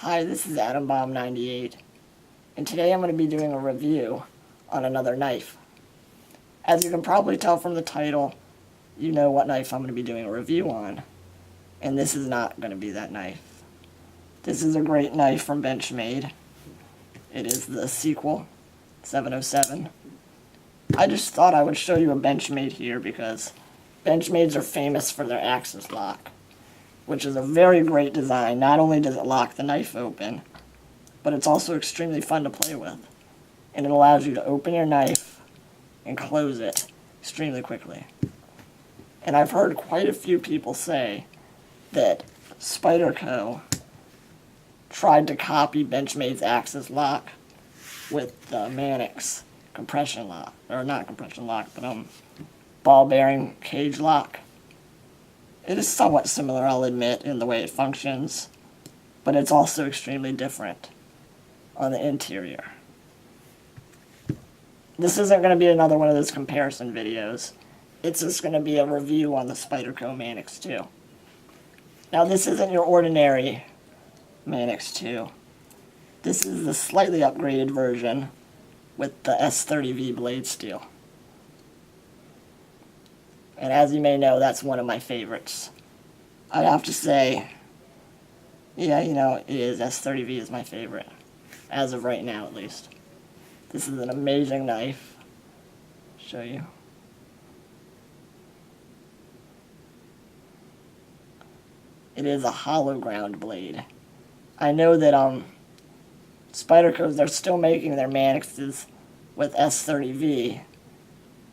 Hi, this is AtomBomb98, and today I'm going to be doing a review on another knife. As you can probably tell from the title, you know what knife I'm going to be doing a review on, and this is not going to be that knife. This is a great knife from Benchmade. It is the sequel, 707. I just thought I would show you a Benchmade here because Benchmades are famous for their axis lock, which is a very great design. Not only does it lock the knife open, but it's also extremely fun to play with. And it allows you to open your knife and close it extremely quickly. And I've heard quite a few people say that Spyderco tried to copy Benchmade's axis lock with the Manix compression lock, or not compression lock, but ball bearing cage lock. It is somewhat similar, I'll admit, in the way it functions, but it's also extremely different on the interior. This isn't going to be another one of those comparison videos. It's just going to be a review on the Spyderco Manix 2. Now, this isn't your ordinary Manix 2. This is the slightly upgraded version with the S30V blade steel. And as you may know, that's one of my favorites. I'd have to say, yeah, it is. S30V is my favorite. As of right now, at least. This is an amazing knife. Show you. It is a hollow ground blade. I know that Spydercos, they're still making their Manixes with S30V,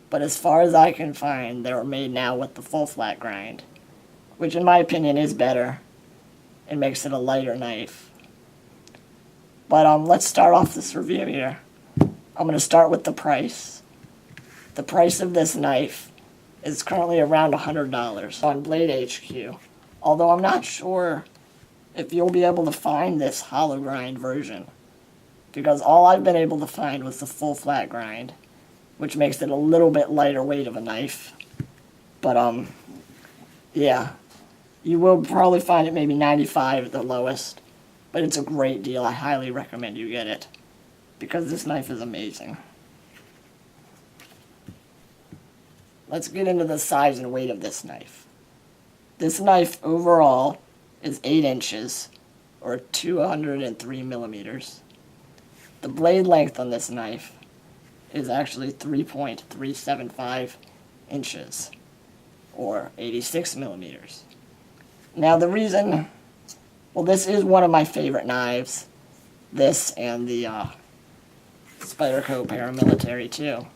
but as far as I can find, they're made now with the full flat grind, which in my opinion is better and makes it a lighter knife. But let's start off this review here. I'm going to start with the price. The price of this knife is currently around $100 on Blade HQ, although I'm not sure if you'll be able to find this hollow grind version, because all I've been able to find was the full flat grind, which makes it a little bit lighter weight of a knife. But, yeah, you will probably find it maybe $95 at the lowest, but it's a great deal. I highly recommend you get it, because this knife is amazing. Let's get into the size and weight of this knife. This knife overall is 8 inches, or 203 millimeters. The blade length on this knife is actually 3.375 inches, or 86 millimeters. Now the reason, well, this is one of my favorite knives, this and the Spyderco Paramilitary 2.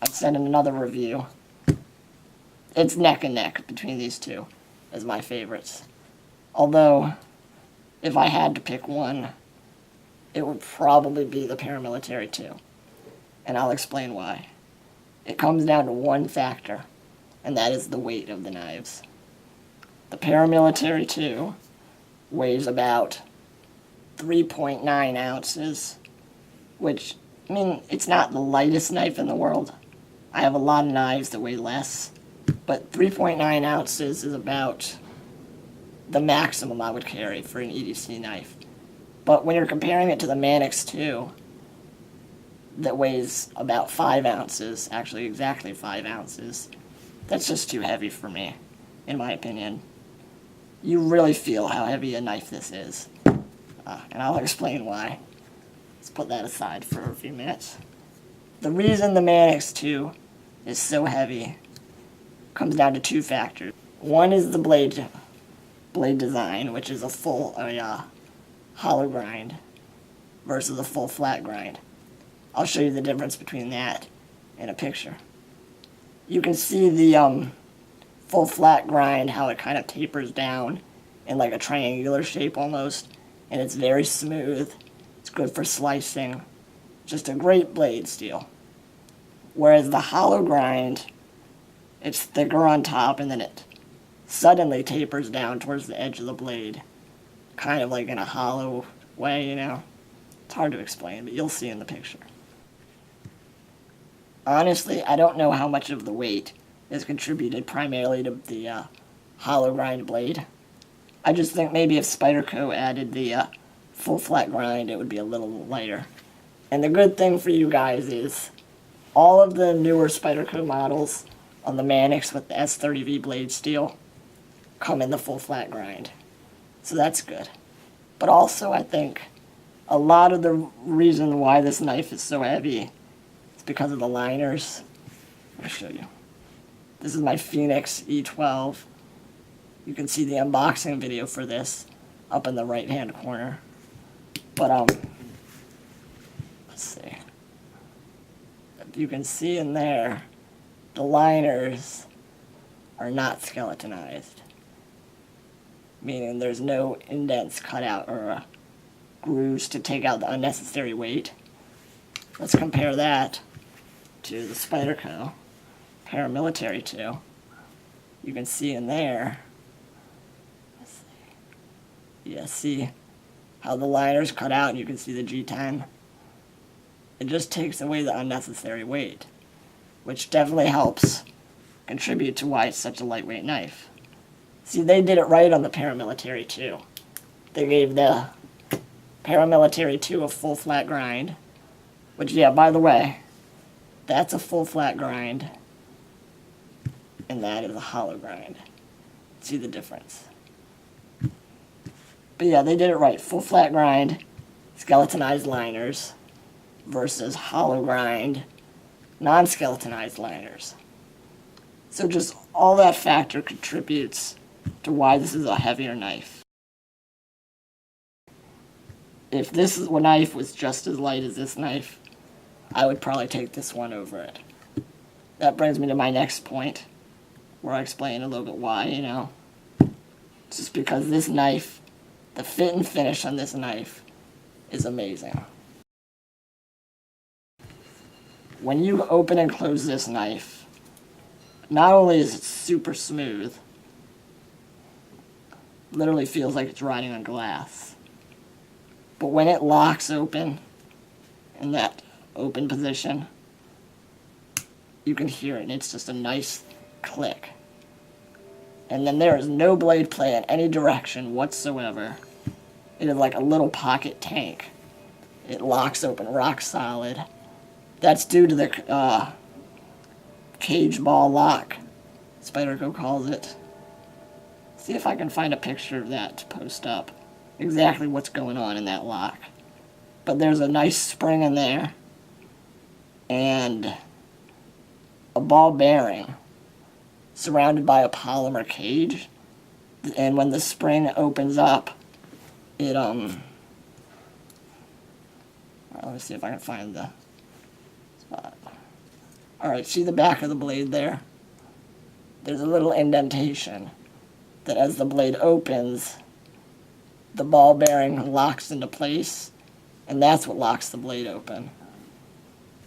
I've sent in another review. It's neck and neck between these two as my favorites. Although, if I had to pick one, it would probably be the Paramilitary 2. And I'll explain why. It comes down to one factor, and that is the weight of the knives. The Paramilitary 2 weighs about 3.9 ounces, which, I mean, it's not the lightest knife in the world. I have a lot of knives that weigh less, but 3.9 ounces is about the maximum I would carry for an EDC knife. But when you're comparing it to the Manix 2, that weighs about 5 ounces, actually exactly 5 ounces, that's just too heavy for me, in my opinion. You really feel how heavy a knife this is. And I'll explain why. Let's put that aside for a few minutes. The reason the Manix 2 is so heavy comes down to two factors. One is the blade design, which is a full hollow grind versus a full flat grind. I'll show you the difference between that in a picture. You can see the full flat grind, how it kind of tapers down in like a triangular shape almost, and it's very smooth. It's good for slicing. Just a great blade steel. Whereas the hollow grind, it's thicker on top and then it suddenly tapers down towards the edge of the blade, kind of like in a hollow way, It's hard to explain, but you'll see in the picture. Honestly, I don't know how much of the weight is contributed primarily to the hollow grind blade. I just think maybe if Spyderco added the full flat grind, it would be a little lighter. And the good thing for you guys is all of the newer Spyderco models on the Manix with the S30V blade steel come in the full flat grind. So that's good. But also I think a lot of the reason why this knife is so heavy is because of the liners. I'll show you. This is my Phoenix E12. You can see the unboxing video for this up in the right hand corner. But let's see. If you can see in there, the liners are not skeletonized, meaning there's no indents cut out or grooves to take out the unnecessary weight. Let's compare that to the Spyderco Paramilitary 2. You can see in there, let's see. Yeah, see how the liner's cut out, and you can see the G10. It just takes away the unnecessary weight, which definitely helps contribute to why it's such a lightweight knife. See, they did it right on the Paramilitary 2. They gave the Paramilitary 2 a full flat grind, which, yeah, by the way, that's a full flat grind, and that is a hollow grind. See the difference? But yeah, they did it right. Full flat grind, skeletonized liners, versus hollow grind, non-skeletonized liners. So just all that factor contributes to why this is a heavier knife. If this knife was just as light as this knife, I would probably take this one over it. That brings me to my next point, where I explain a little bit why, you know. It's just because this knife, the fit and finish on this knife is amazing. When you open and close this knife, not only is it super smooth, literally feels like it's riding on glass, but when it locks open in that open position, you can hear it, and it's just a nice click. And then there is no blade play in any direction whatsoever. It is like a little pocket tank. It locks open rock solid. That's due to the cage ball lock, Spyderco calls it. See if I can find a picture of that to post up. Exactly what's going on in that lock. But there's a nice spring in there, and a ball bearing surrounded by a polymer cage. And when the spring opens up, it let me see if I can find the spot. Alright, see the back of the blade there? There's a little indentation that as the blade opens, the ball bearing locks into place, and that's what locks the blade open.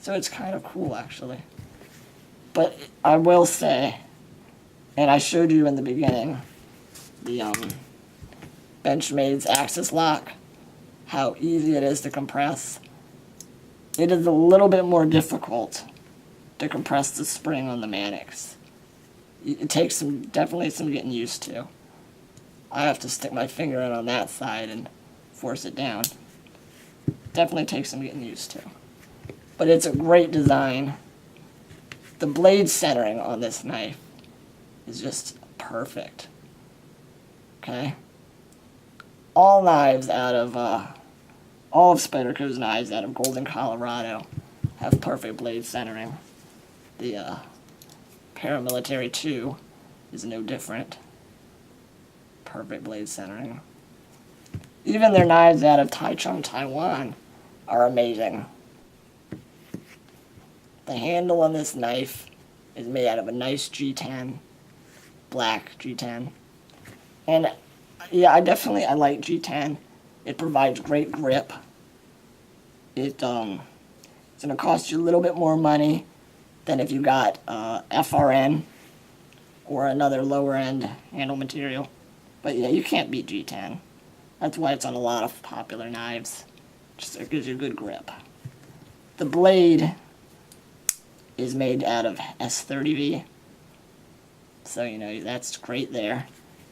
So it's kind of cool, actually. But I will say, and I showed you in the beginning, the Benchmade's Axis lock, how easy it is to compress. It is a little bit more difficult to compress the spring on the Manix. It takes definitely some getting used to. I have to stick my finger in on that side and force it down. Definitely takes some getting used to. But it's a great design. The blade centering on this knife is just perfect. Okay? All knives out of, all of Spyderco's knives out of Golden, Colorado have perfect blade centering. The Paramilitary 2 is no different. Perfect blade centering. Even their knives out of Taichung, Taiwan are amazing. The handle on this knife is made out of a nice G10, black G10. And yeah, I like G10. It provides great grip. It's going to cost you a little bit more money than if you got FRN or another lower end handle material. But yeah, you can't beat G10. That's why it's on a lot of popular knives. Just it gives you a good grip. The blade is made out of S30V. So, you know, that's great there.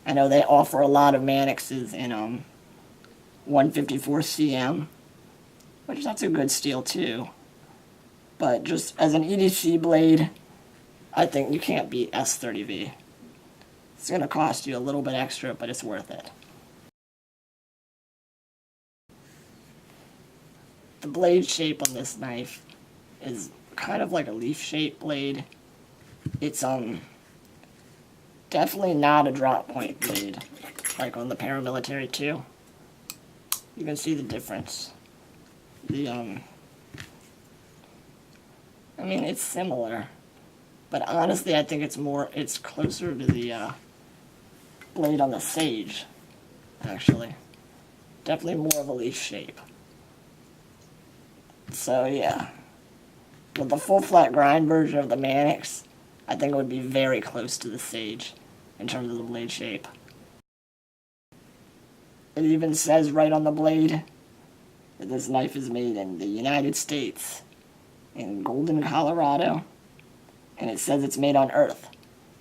I know they offer a lot of Manixes in 154 cm, which that's a good steel too. But just as an EDC blade, I think you can't beat S30V. It's going to cost you a little bit extra, but it's worth it. The blade shape on this knife is kind of like a leaf-shaped blade. It's definitely not a drop point blade, like on the paramilitary 2. You can see the difference. I mean, it's similar, but honestly, I think it's closer to the blade on the Sage, actually. Definitely more of a leaf shape. So yeah, with the full flat grind version of the Manix, I think it would be very close to the Sage in terms of the blade shape. It even says right on the blade that this knife is made in the United States, in Golden, Colorado, and it says it's made on Earth.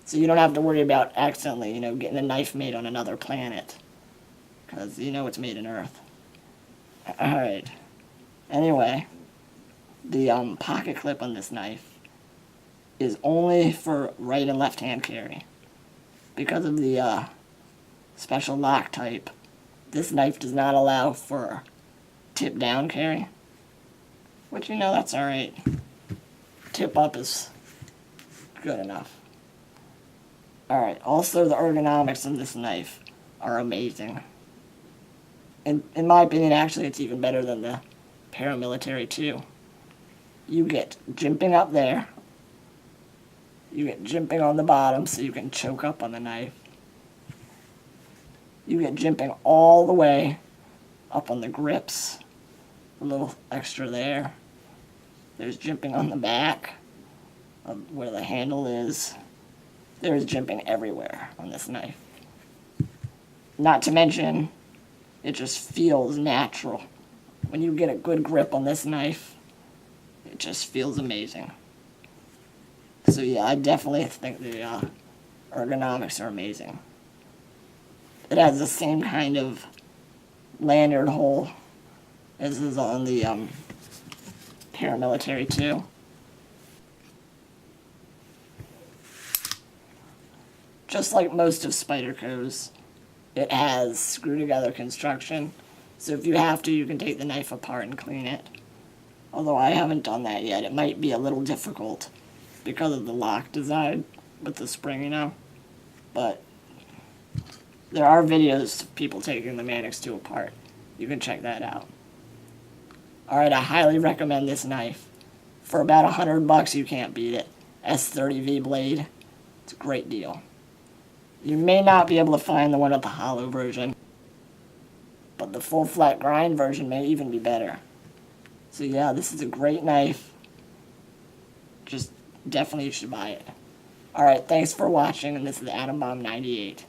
So you don't have to worry about accidentally, getting a knife made on another planet, because it's made in Earth. Alright, anyway, the pocket clip on this knife is only for right and left hand carry. Because of the special lock type, this knife does not allow for tip down carry, which that's alright. Tip up is good enough. Alright, also the ergonomics of this knife are amazing. In my opinion, actually, it's even better than the paramilitary 2. You get jimping up there. You get jimping on the bottom so you can choke up on the knife. You get jimping all the way up on the grips. A little extra there. There's jimping on the back of where the handle is. There's jimping everywhere on this knife. Not to mention, it just feels natural. When you get a good grip on this knife, it just feels amazing. So yeah, I definitely think the ergonomics are amazing. It has the same kind of lanyard hole as is on the paramilitary 2. Just like most of Spydercos, it has screw-together construction, so if you have to, you can take the knife apart and clean it. Although I haven't done that yet. It might be a little difficult because of the lock design with the spring, But there are videos of people taking the Manix 2 apart. You can check that out. Alright, I highly recommend this knife. For about $100, you can't beat it. S30V blade. It's a great deal. You may not be able to find the one with the hollow version, but the full flat grind version may even be better. So yeah, this is a great knife. Just definitely you should buy it. Alright, thanks for watching, and this is Atom Bomb 98.